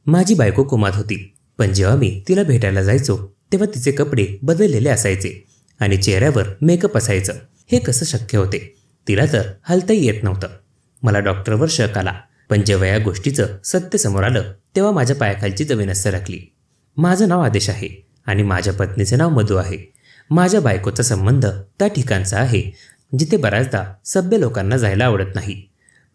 माझी बायको कोमात होती, पण जेव्हा मी तिला भेटायला जायचो तेव्हा तिचे कपडे बदललेले असायचे आणि चेहऱ्यावर मेकअप असायचं. हे कसं शक्य होते? तिला तर हालताही येत नव्हतं. मला डॉक्टरवर शक आला, पण जेव्हा या गोष्टीचं सत्य समोर आलं तेव्हा माझ्या पायाखालची जमीनच सरकली. माझं नाव आदेश आहे आणि माझ्या पत्नीचे नाव मधू आहे. माझ्या बायकोचा संबंध त्या ठिकाणचा आहे जिथे बऱ्याचदा सभ्य लोकांना जायला आवडत नाही.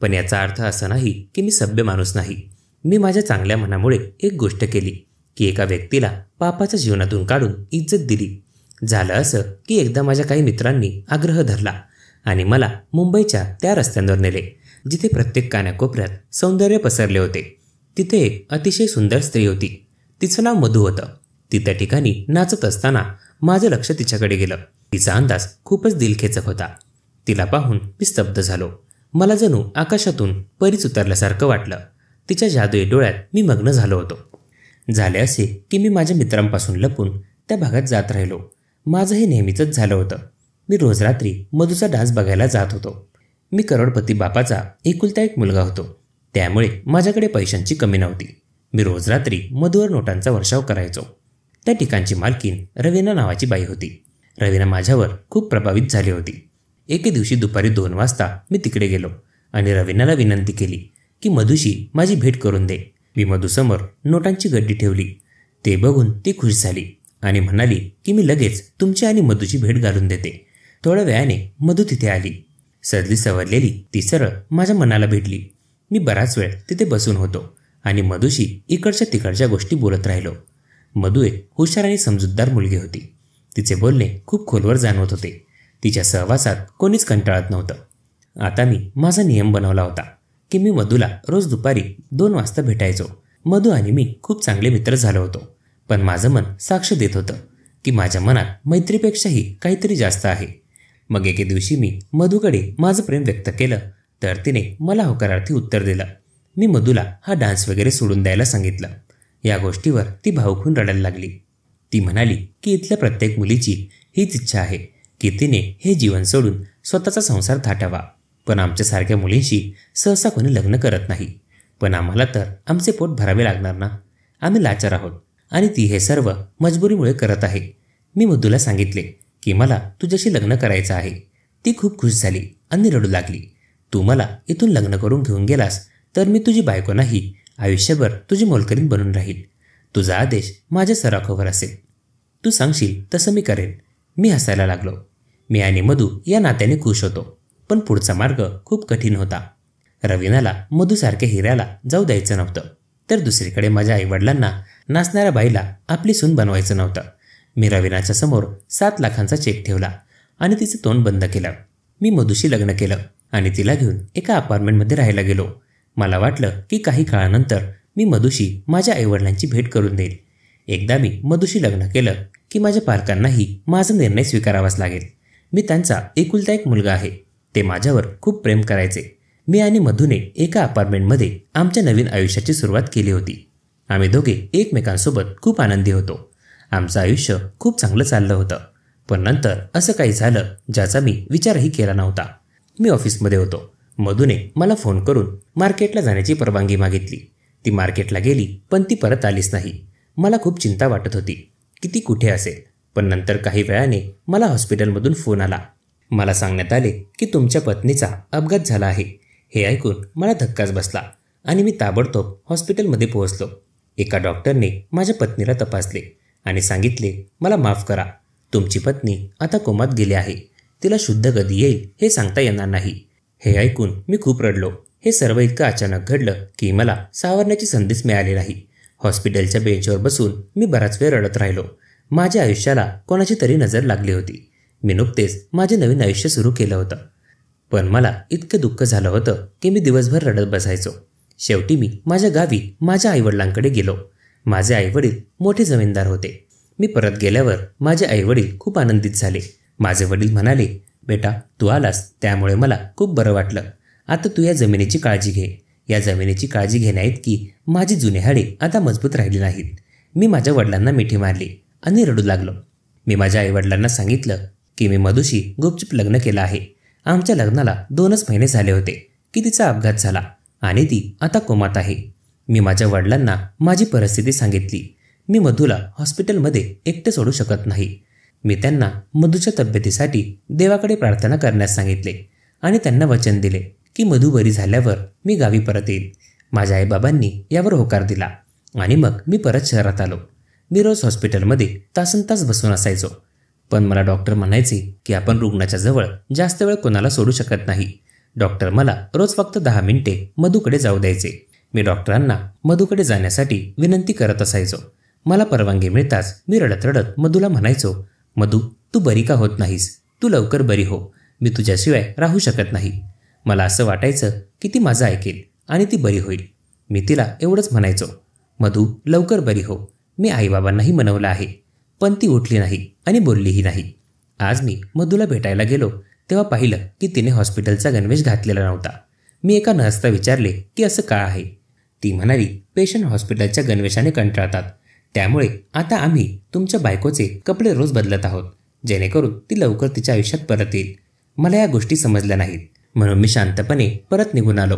पण याचा अर्थ असा नाही की मी सभ्य माणूस नाही. मी माझ्या चांगल्या मनामुळे एक गोष्ट केली की एका व्यक्तीला पापाच्या जीवनातून काढून इज्जत दिली. झालं असं की एकदा माझ्या काही मित्रांनी आग्रह धरला आणि मला मुंबईच्या त्या रस्त्यांवर नेले जिथे प्रत्येक कानाकोपऱ्यात सौंदर्य पसरले होते. तिथे एक अतिशय सुंदर स्त्री होती. तिचं नाव मधू होतं. ती त्या ठिकाणी नाचत असताना माझं लक्ष तिच्याकडे गेलं. तिचा अंदाज खूपच दिलखेचक होता. तिला पाहून मी स्तब्ध झालो. मला जणू आकाशातून परीच उतरल्यासारखं वाटलं. तिच्या जादुई डोळ्यात मी मग्न झालो होतो. झाले असे की मी माझ्या मित्रांपासून लपून त्या भागात जात राहिलो. माझं हे नेहमीचंच झालं होतं. मी रोज रात्री मधूचा डान्स बघायला जात होतो. मी करोडपती बापाचा एकुलता एक मुलगा होतो, त्यामुळे माझ्याकडे पैशांची कमी नव्हती. मी रोज रात्री मधूवर नोटांचा वर्षाव करायचो. त्या ठिकाणची मालकीन रवीना नावाची बाई होती. रवीना माझ्यावर खूप प्रभावित झाली होती. एके दिवशी दुपारी 2 वाजता मी तिकडे गेलो आणि रवीनाला विनंती केली की मधूशी माझी भेट करून दे. मी मधूसमोर नोटांची गड्डी ठेवली. ते बघून ती खुश झाली आणि म्हणाली की मी लगेच तुमची आणि मधूची भेट घालून देते. थोड्या वेळाने मधू तिथे आली. सदली सवरलेली ती सरळ माझ्या मनाला भेटली. मी बराच वेळ तिथे बसून होतो आणि मधूशी इकडच्या तिकडच्या गोष्टी बोलत राहिलो. मधू एक हुशार आणि समजूतदार मुलगी होती. तिचे बोलणे खूप खोलवर जाणवत होते. तिच्या सहवासात कोणीच कंटाळत नव्हतं. आता मी माझा नियम बनवला होता की मी मधूला रोज दुपारी 2 वाजता भेटायचो. मधू आणि मी खूप चांगले मित्र झालो होतो, पण माझं मन साक्ष देत होतं की माझ्या मनात मैत्रीपेक्षाही काहीतरी जास्त आहे. मग एके दिवशी मी मधूकडे माझं प्रेम व्यक्त केलं तर तिने मला होकारार्थी उत्तर दिलं. मी मधूला हा डान्स वगैरे सोडून द्यायला सांगितलं. या गोष्टीवर ती भावूक होऊन रडायला लागली. ती म्हणाली की इथल्या प्रत्येक मुलीची हीच इच्छा आहे की तिने हे जीवन सोडून स्वतःचा संसार थाटावा, पण आमच्यासारख्या मुलींशी सहसा कोणी लग्न करत नाही. पण आम्हाला तर आमचे पोट भरावे लागणार ना. आम्ही लाचार आहोत आणि ती हे सर्व मजबुरीमुळे करत आहे. मी मधूला सांगितले की मला तुझ्याशी लग्न करायचं आहे. ती खूप खुश झाली आणि रडू लागली. तू मला इथून लग्न करून घेऊन गेलास तर मी तुझी बायको नाही, आयुष्यभर तुझी मोलकरीण बनून राहील. तुझा आदेश माझ्या सराखोवर असेल. तू सांगशील तसं मी करेन. मी हसायला लागलो. मी आणि मधू या नात्याने खुश होतो, पण पुढचा मार्ग खूप कठीण होता. रवीनाला मधूसारख्या हिऱ्याला जाऊ द्यायचं नव्हतं, तर दुसरीकडे माझ्या आईवडिलांना नाचणाऱ्या बाईला आपली सून बनवायचं नव्हतं. मी रवीनाच्या समोर 7 लाखांचा चेक ठेवला आणि तिचं तोंड बंद केलं. मी मधूशी लग्न केलं आणि तिला घेऊन एका अपार्टमेंटमध्ये राहायला गेलो. मला वाटलं की काही काळानंतर मी मधूशी माझ्या आईवडिलांची भेट करून देईल. एकदा मी मधूशी लग्न केलं की माझ्या पालकांनाही माझा निर्णय स्वीकारावाच लागेल. मी त्यांचा एकुलता एक मुलगा आहे. ते माझ्यावर खूप प्रेम करायचे. मी आणि मधूने एका अपार्टमेंटमध्ये आमच्या नवीन आयुष्याची सुरुवात केली होती. आम्ही दोघे एकमेकांसोबत खूप आनंदी होतो. आमचं आयुष्य खूप चांगलं चाललं होतं. पण नंतर असं काही झालं ज्याचा मी विचारही केला नव्हता. मी ऑफिसमध्ये होतो. मधूने मला फोन करून मार्केटला जाण्याची परवानगी मागितली. ती मार्केटला गेली, पण ती परत आलीच नाही. मला खूप चिंता वाटत होती की ती कुठे असेल. पण नंतर काही वेळाने मला हॉस्पिटलमधून फोन आला. मला सांगण्यात आले की तुमच्या पत्नीचा अपघात झाला आहे. हे ऐकून मला धक्काच बसला आणि मी ताबडतोब हॉस्पिटलमध्ये पोहोचलो. एका डॉक्टरने माझ्या पत्नीला तपासले आणि सांगितले, मला माफ करा, तुमची पत्नी आता कोमात गेली आहे. तिला शुद्ध कधी येईल हे सांगता येणार नाही. हे ऐकून मी खूप रडलो. हे सर्व इतकं अचानक घडलं की मला सावरण्याची संधीच मिळाली नाही. हॉस्पिटलच्या बेंचवर बसून मी बराच वेळ रडत राहिलो. माझ्या आयुष्याला कोणाची तरी नजर लागली होती. मी नुकतेच माझे नवीन आयुष्य सुरू केलं होतं, पण मला इतकं दुःख झालं होतं की मी दिवसभर रडत बसायचो. शेवटी मी माझ्या गावी माझ्या आईवडिलांकडे गेलो. माझे आईवडील मोठे जमीनदार होते. मी परत गेल्यावर माझे आईवडील खूप आनंदित झाले. माझे वडील म्हणाले, बेटा तू आलास त्यामुळे मला खूप बरं वाटलं. आता तू या जमिनीची काळजी घे. या जमिनीची काळजी घेण्याइतकी माझी जुनी हाडे आता मजबूत राहिली नाहीत. मी माझ्या वडिलांना मिठी मारली आणि रडू लागलो. मी माझ्या आईवडिलांना सांगितलं की मी मधूशी गुपचूप लग्न केलं आहे. आमच्या लग्नाला 2च महिने झाले होते की तिचा अपघात झाला आणि ती आता कोमात आहे. मी माझ्या वडिलांना माझी परिस्थिती सांगितली. मी मधूला हॉस्पिटलमध्ये एकटे सोडू शकत नाही. मी त्यांना मधूच्या तब्येतीसाठी देवाकडे प्रार्थना करण्यास सांगितले आणि त्यांना वचन दिले की मधू बरी झाल्यावर मी गावी परत येईल. माझ्या आईबाबांनी यावर होकार दिला आणि मग मी परत शहरात आलो. मी रोज हॉस्पिटलमध्ये तासनतास बसून असायचो. पण मला डॉक्टर म्हणायचे की आपण रुग्णाच्या जवळ जास्त वेळ कोणाला सोडू शकत नाही. डॉक्टर मला रोज फक्त 10 मिनिटे मधूकडे जाऊ द्यायचे. मी डॉक्टरांना मधूकडे जाण्यासाठी विनंती करत असायचो. मला परवानगी मिळताच मी रडत रडत मधूला म्हणायचो, मधू तू बरी का होत नाहीस? तू लवकर बरी हो. मी तुझ्याशिवाय राहू शकत नाही. मला असं वाटायचं की ती माझं ऐकेल आणि ती बरी होईल. मी तिला एवढंच म्हणायचो, मधू लवकर बरी हो. मी आईबाबांनाही मनवलं आहे. पण ती उठली नाही आणि बोललीही नाही. आज मी मधूला भेटायला गेलो तेव्हा पाहिलं की तिने हॉस्पिटलचा गणवेश घातलेला नव्हता. मी एका नर्सला विचारले की असं का आहे. ती म्हणाली, पेशंट हॉस्पिटलच्या गणवेशाने कंटाळतात, त्यामुळे आता आम्ही तुमच्या बायकोचे कपडे रोज बदलत आहोत, जेणेकरून ती लवकर तिच्या आयुष्यात परत येईल. मला या गोष्टी समजल्या नाहीत म्हणून मी शांतपणे परत निघून आलो.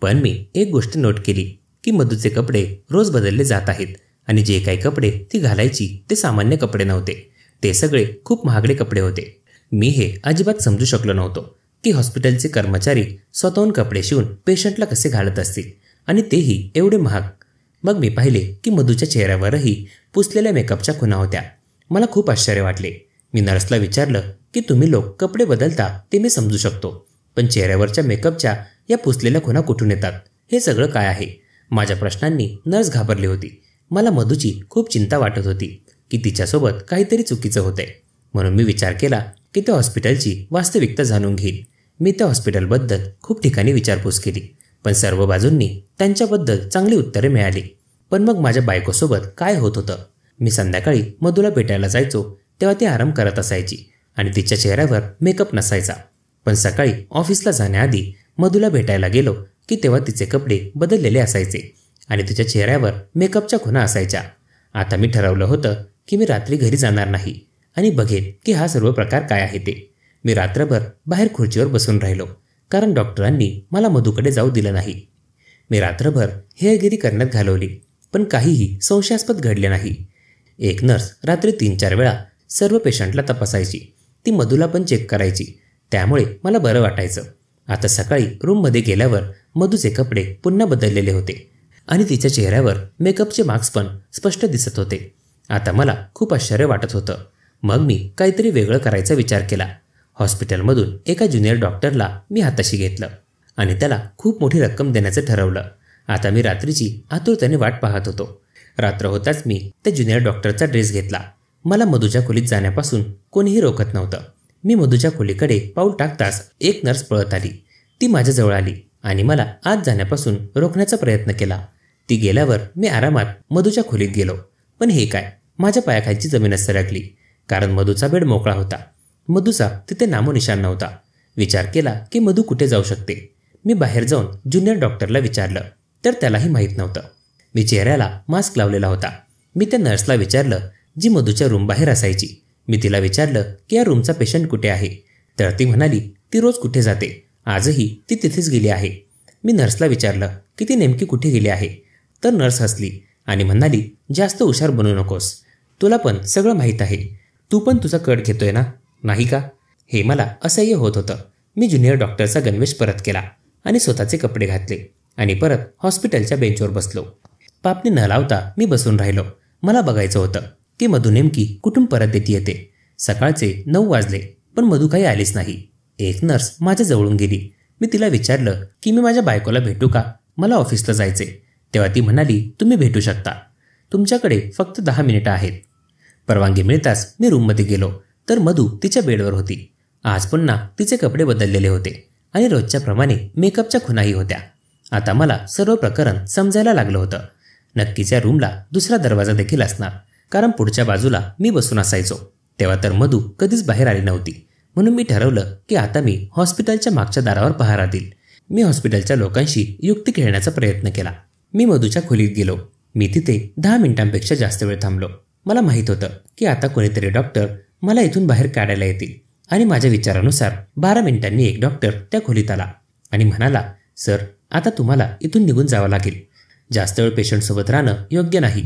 पण मी एक गोष्ट नोट केली की मधूचे कपडे रोज बदलले जात आहेत आणि जे काही कपडे ती घालायची ते सामान्य कपडे नव्हते. ते सगळे खूप महागडे कपडे होते. मी हे अजिबात समजू शकलो नव्हतो की हॉस्पिटलचे कर्मचारी स्वतःहून कपडे शिवून पेशंटला कसे घालत असतील आणि तेही एवढे महाग. मग मी पाहिले की मधूच्या चेहऱ्यावरही पुसलेल्या मेकअपच्या खुणा होत्या. मला खूप आश्चर्य वाटले. मी नर्सला विचारलं की तुम्ही लोक कपडे बदलता ते मी समजू शकतो, पण चेहऱ्यावरच्या मेकअपच्या या पुसलेल्या खुणा कुठून येतात? हे सगळं काय आहे? माझ्या प्रश्नांनी नर्स घाबरली होती. मला मधूची खूप चिंता वाटत होती की तिच्यासोबत काहीतरी चुकीचं होतंय. म्हणून मी विचार केला की त्या हॉस्पिटलची वास्तविकता जाणून घेईल. मी त्या हॉस्पिटलबद्दल खूप ठिकाणी विचारपूस केली, पण सर्व बाजूंनी त्यांच्याबद्दल चांगली उत्तरे मिळाली. पण मग माझ्या बायकोसोबत काय होत होतं? मी संध्याकाळी मधूला भेटायला जायचो तेव्हा ती आराम करत असायची आणि तिच्या चेहऱ्यावर मेकअप नसायचा. पण सकाळी ऑफिसला जाण्याआधी मधूला भेटायला गेलो की तेव्हा तिचे कपडे बदललेले असायचे आणि तिच्या चेहऱ्यावर मेकअपच्या खुणा असायच्या. आता मी ठरवलं होतं की मी रात्री घरी जाणार नाही आणि बघेन की हा सर्व प्रकार काय आहे ते. मी रात्रभर बाहेर खुर्चीवर बसून राहिलो कारण डॉक्टरांनी मला मधूकडे जाऊ दिलं नाही. मी रात्रभर हेरगिरी करण्यात घालवली, पण काहीही संशयास्पद घडले नाही. एक नर्स रात्री 3-4 वेळा सर्व पेशंटला तपासायची. ती मधूला पण चेक करायची, त्यामुळे मला बरं वाटायचं. आता सकाळी रूममध्ये गेल्यावर मधूचे कपडे पुन्हा बदललेले होते आणि तिच्या चेहऱ्यावर मेकअपचे मार्क्स पण स्पष्ट दिसत होते. आता मला खूप आश्चर्य वाटत होतं. मग मी काहीतरी वेगळं करायचा विचार केला. हॉस्पिटलमधून एका ज्युनियर डॉक्टरला मी हाताशी घेतलं आणि त्याला खूप मोठी रक्कम देण्याचं ठरवलं. आता मी रात्रीची आतुरतेने वाट पाहत होतो. रात्र होताच मी त्या ज्युनियर डॉक्टरचा ड्रेस घेतला. मला मधूच्या खोलीत जाण्यापासून कोणीही रोखत नव्हतं. मी मधूच्या खोलीकडे पाऊल टाकताच एक नर्स पळत आली. ती माझ्याजवळ आली आणि मला आत जाण्यापासून रोखण्याचा प्रयत्न केला. ती गेल्यावर मी आरामात मधूच्या खोलीत गेलो. पण हे काय, माझ्या पायाखालची जमीनच सरकली कारण मधूचा बेड मोकळा होता. मधूचा तिथे नामोनिशाण नव्हता. विचार केला की मधू कुठे जाऊ शकते. मी बाहेर जाऊन ज्युनियर डॉक्टरला विचारलं तर त्यालाही माहीत नव्हतं. मी चेहऱ्याला मास्क लावलेला होता. मी त्या नर्सला विचारलं जी मधूच्या रूम बाहेर असायची. मी तिला विचारलं की या रूमचा पेशंट कुठे आहे, तर ती म्हणाली ती रोज कुठे जाते, आजही ती तिथेच गेली आहे. मी नर्सला विचारलं की ती नेमकी कुठे गेली आहे, तर नर्स हसली आणि म्हणाली जास्त हुशार बनू नकोस, तुला पण सगळं माहीत आहे. तू पण तुझा कट घेतोय ना, नाही का? हे मला असह्य होत होतं. मी ज्युनियर डॉक्टरचा गणवेश परत केला आणि स्वतःचे कपडे घातले आणि परत हॉस्पिटलच्या बेंचवर बसलो. पापणी न लावता मी बसून राहिलो. मला बघायचं होतं की मधू नेमकी कुठून परत येते. सकाळचे 9 वाजले पण मधू काही आलीच नाही. एक नर्स माझ्या जवळून गेली. मी तिला विचारलं की मी माझ्या बायकोला भेटू का, मला ऑफिसला जायचे. तेव्हा ती म्हणाली तुम्ही भेटू शकता, तुमच्याकडे फक्त 10 मिनिटं आहेत. परवानगी मिळताच मी रूममध्ये गेलो तर मधू तिच्या बेडवर होती. आज पुन्हा तिचे कपडे बदललेले होते आणि रोजच्या प्रमाणे मेकअपच्या खुणाही होत्या. आता मला सर्व प्रकरण समजायला लागलं होतं. नक्कीच या रूमला दुसरा दरवाजा देखील असणार कारण पुढच्या बाजूला मी बसून असायचो. तेव्हा तर मधू कधीच बाहेर आली नव्हती. म्हणून मी ठरवलं की आता मी हॉस्पिटलच्या मागच्या दारावर पहारा देईल. मी हॉस्पिटलच्या लोकांशी युक्ती खेळण्याचा प्रयत्न केला. मी मधूच्या खोलीत गेलो. मी तिथे 10 मिनिटांपेक्षा जास्त वेळ थांबलो. मला माहीत होतं की आता कोणीतरी डॉक्टर मला इथून बाहेर काढायला येतील आणि माझ्या विचारानुसार 12 मिनिटांनी एक डॉक्टर त्या खोलीत आला आणि म्हणाला, सर आता तुम्हाला इथून निघून जावं लागेल. जास्त वेळ पेशंटसोबत राहणं योग्य नाही.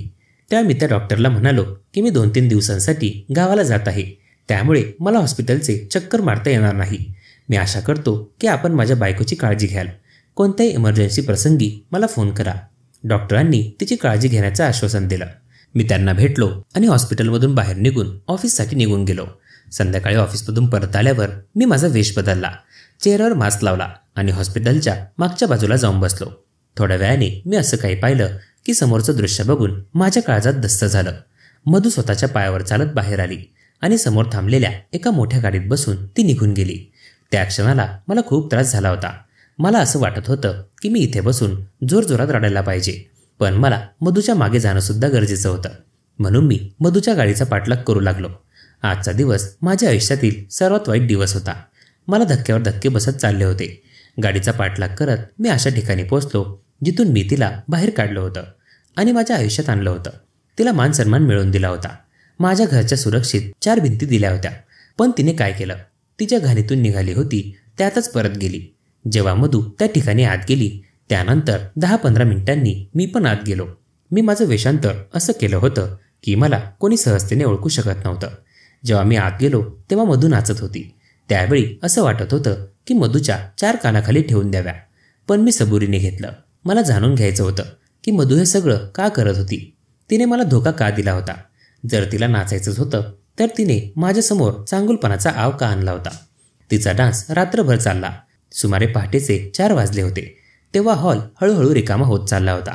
तेव्हा मी त्या डॉक्टरला म्हणालो की मी 2-3 दिवसांसाठी गावाला जात आहे, त्यामुळे मला हॉस्पिटलचे चक्कर मारता येणार नाही. मी आशा करतो की आपण माझ्या बायकोची काळजी घ्याल. कोणत्याही इमर्जन्सी प्रसंगी मला फोन करा. डॉक्टरांनी तिची काळजी घेण्याचं आश्वासन दिलं. मी त्यांना भेटलो आणि हॉस्पिटलमधून बाहेर निघून ऑफिससाठी निघून गेलो. संध्याकाळी ऑफिसमधून परत आल्यावर मी माझा वेश बदलला, चेहऱ्यावर मास्क लावला आणि हॉस्पिटलच्या मागच्या बाजूला जाऊन बसलो. थोड्या वेळाने मी असं काही पाहिलं की समोरचं दृश्य बघून माझ्या काळजात धस्स झालं. मधू स्वतःच्या पायावर चालत बाहेर आली आणि समोर थांबलेल्या एका मोठ्या गाडीत बसून ती निघून गेली. त्या क्षणाला मला खूप त्रास झाला होता. मला असं वाटत होतं की मी इथे बसून जोरजोरात रडायला पाहिजे, पण मला मधूच्या मागे जाणं सुद्धा गरजेचं होतं. म्हणून मी मधूच्या गाडीचा पाठलाग करू लागलो. आजचा दिवस माझ्या आयुष्यातील सर्वात वाईट दिवस होता. मला धक्क्यावर धक्के बसत चालले होते. गाडीचा पाठलाग करत मी अशा ठिकाणी पोहोचलो जिथून मी तिला बाहेर काढलं होतं आणि माझ्या आयुष्यात आणलं होतं. तिला मान सन्मान मिळवून दिला होता. माझ्या घरच्या सुरक्षित 4 भिंती दिल्या होत्या. पण तिने काय केलं? तिच्या घाणीतून निघाली होती त्यातच परत गेली. जेव्हा मधू त्या ठिकाणी आत गेली त्यानंतर 10-15 मिनिटांनी मी पण आत गेलो. मी माझं वेषांतर असं केलं होतं की मला कोणी सहजतेने ओळखू शकत नव्हतं. जेव्हा मी आत गेलो तेव्हा मधू नाचत होती. त्यावेळी असं वाटत होतं की मधूच्या 4 कानाखाली ठेवून द्याव्या, पण मी सबुरीने घेतलं. मला जाणून घ्यायचं होतं की मधू हे सगळं का करत होती. तिने मला धोका का दिला होता? जर तिला नाचायचंच होतं तर तिने माझ्यासमोर चांगुलपणाचा आव का आणला होता? तिचा डान्स रात्रभर चालला. सुमारे पहाटेचे 4 वाजले होते तेव्हा हॉल हळूहळू रिकामा होत चालला होता.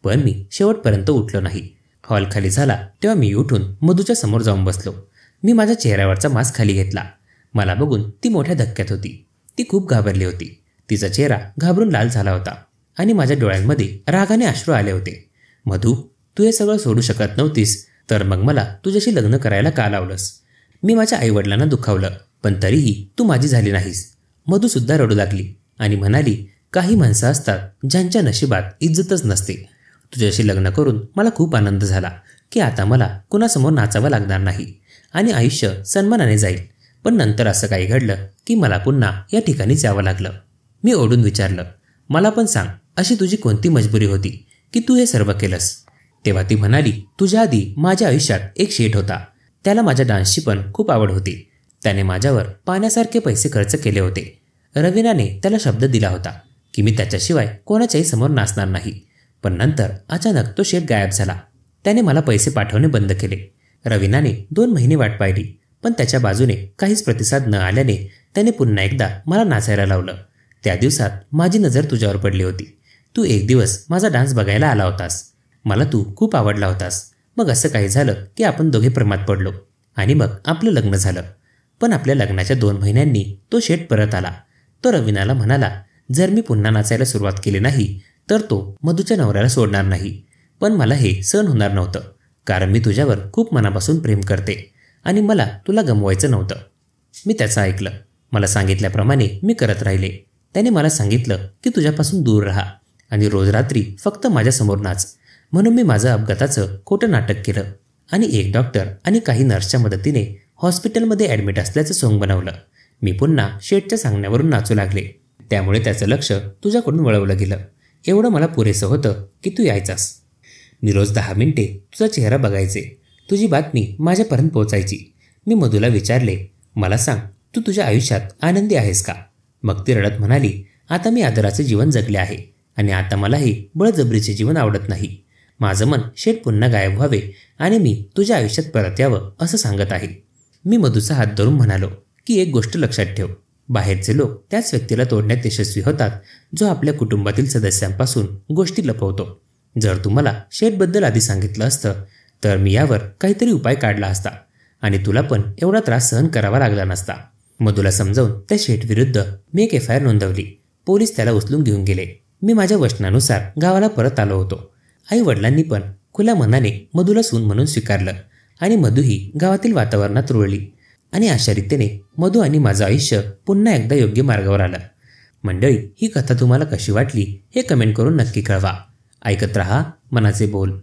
पण मी शेवटपर्यंत उठलो नाही. हॉल खाली झाला तेव्हा मी उठून मधूच्या समोर जाऊन बसलो. मी माझ्या चेहऱ्यावरचा मास्क खाली घेतला. मला बघून ती मोठ्या धक्क्यात होती. ती खूप घाबरली होती. तिचा चेहरा घाबरून लाल झाला होता आणि माझ्या डोळ्यांमध्ये रागाने अश्रू आले होते. मधू, तू हे सगळं सोडू शकत नव्हतीस तर मग मला तुझ्याशी लग्न करायला का लावलंस? मी माझ्या आईवडिलांना दुखावलं, पण तरीही तू माझी झाली नाहीस. मधू सुद्धा रडू लागली आणि म्हणाली, काही माणसं असतात ज्यांच्या नशिबात इज्जतच नसते. तुझ्याशी लग्न करून मला खूप आनंद झाला की आता मला कुणासमोर नाचावं लागणार नाही आणि आयुष्य सन्मानाने जाईल. पण नंतर असं काही घडलं की मला पुन्हा या ठिकाणीच यावं लागलं. मी ओढून विचारलं, मला पण सांग, अशी तुझी कोणती मजबुरी होती की तू हे सर्व केलंस? तेव्हा ती म्हणाली, तुझ्या आधी माझ्या आयुष्यात एक शेठ होता. त्याला माझ्या डान्सची पण खूप आवड होती. त्याने माझ्यावर पाण्यासारखे पैसे खर्च केले होते. रवीनाने त्याला शब्द दिला होता की मी त्याच्याशिवाय कोणाच्याही समोर नाचणार नाही. पण नंतर अचानक तो शेठ गायब झाला. त्याने मला पैसे पाठवणे बंद केले. रवीनाने 2 महिने वाट पाहिली, पण त्याच्या बाजूने काहीच प्रतिसाद न आल्याने त्याने पुन्हा एकदा मला नाचायला लावलं. त्या दिवसात माझी नजर तुझ्यावर पडली होती. तू एक दिवस माझा डान्स बघायला आला होतास. मला तू खूप आवडला होतास. मग असं काही झालं की आपण दोघे प्रेमात पडलो आणि मग आपलं लग्न झालं. पण आपल्या लग्नाच्या 2 महिन्यांनी तो शेठ परत आला. तो रवीनाला म्हणाला, जर मी पुन्हा नाचायला सुरुवात केली नाही तर तो मधूच्या नवऱ्याला सोडणार नाही. पण मला हे सहन होणार नव्हतं, कारण मी तुझ्यावर खूप मनापासून प्रेम करते आणि मला तुला गमवायचं नव्हतं. मी त्याचं ऐकलं. मला सांगितल्याप्रमाणे मी करत राहिले. त्याने मला सांगितलं की तुझ्यापासून दूर राहा आणि रोज रात्री फक्त माझ्यासमोर नाच. म्हणून मी माझं अपघाताचं खोटं नाटक केलं आणि एक डॉक्टर आणि काही नर्सच्या मदतीने हॉस्पिटलमध्ये ॲडमिट असल्याचं सोंग बनवलं. मी पुन्हा शेठच्या सांगण्यावरून नाचू लागले. त्यामुळे त्याचं लक्ष तुझ्याकडून वळवलं गेलं. एवढं मला पुरेसं होतं की तू यायचास. मी रोज 10 मिनिटे तुझा चेहरा बघायचे. तुझी बातमी माझ्यापर्यंत पोहोचायची. मी मधूला विचारले, मला सांग, तू तुझ्या आयुष्यात आनंदी आहेस का? मग ती रडत म्हणाली, आता मी आदराचे जीवन जगले आहे आणि आता मलाही बळजबरीचे जीवन आवडत नाही. माझं मन शेठ पुन्हा गायब व्हावे आणि मी तुझ्या आयुष्यात परत यावं असं सांगत आहे. मी मधूचा हात धरून म्हणालो की एक गोष्ट लक्षात ठेव, बाहेरचे लोक त्याच व्यक्तीला तोडण्यात यशस्वी होतात जो आपल्या कुटुंबातील सदस्यांपासून गोष्टी लपवतो. जर तू मला शेठबद्दल आधी सांगितलं असतं तर मी यावर काहीतरी उपाय काढला असता आणि तुला पण एवढा त्रास सहन करावा लागला नसता. मधूला समजावून त्या शेठ विरुद्ध मी एक FIR नोंदवली. पोलीस त्याला उचलून घेऊन गेले. मी माझ्या वचनानुसार गावाला परत आलो होतो. आई वडिलांनी पण खुल्या मनाने मधूला सून म्हणून स्वीकारलं आणि मधूही गावातील वातावरणात रुळली आणि अशा रीतीने मधू आणि माझं आयुष्य पुन्हा एकदा योग्य मार्गावर आलं. मंडळी, ही कथा तुम्हाला कशी वाटली हे कमेंट करून नक्की कळवा. ऐकत रहा मनाचे बोल.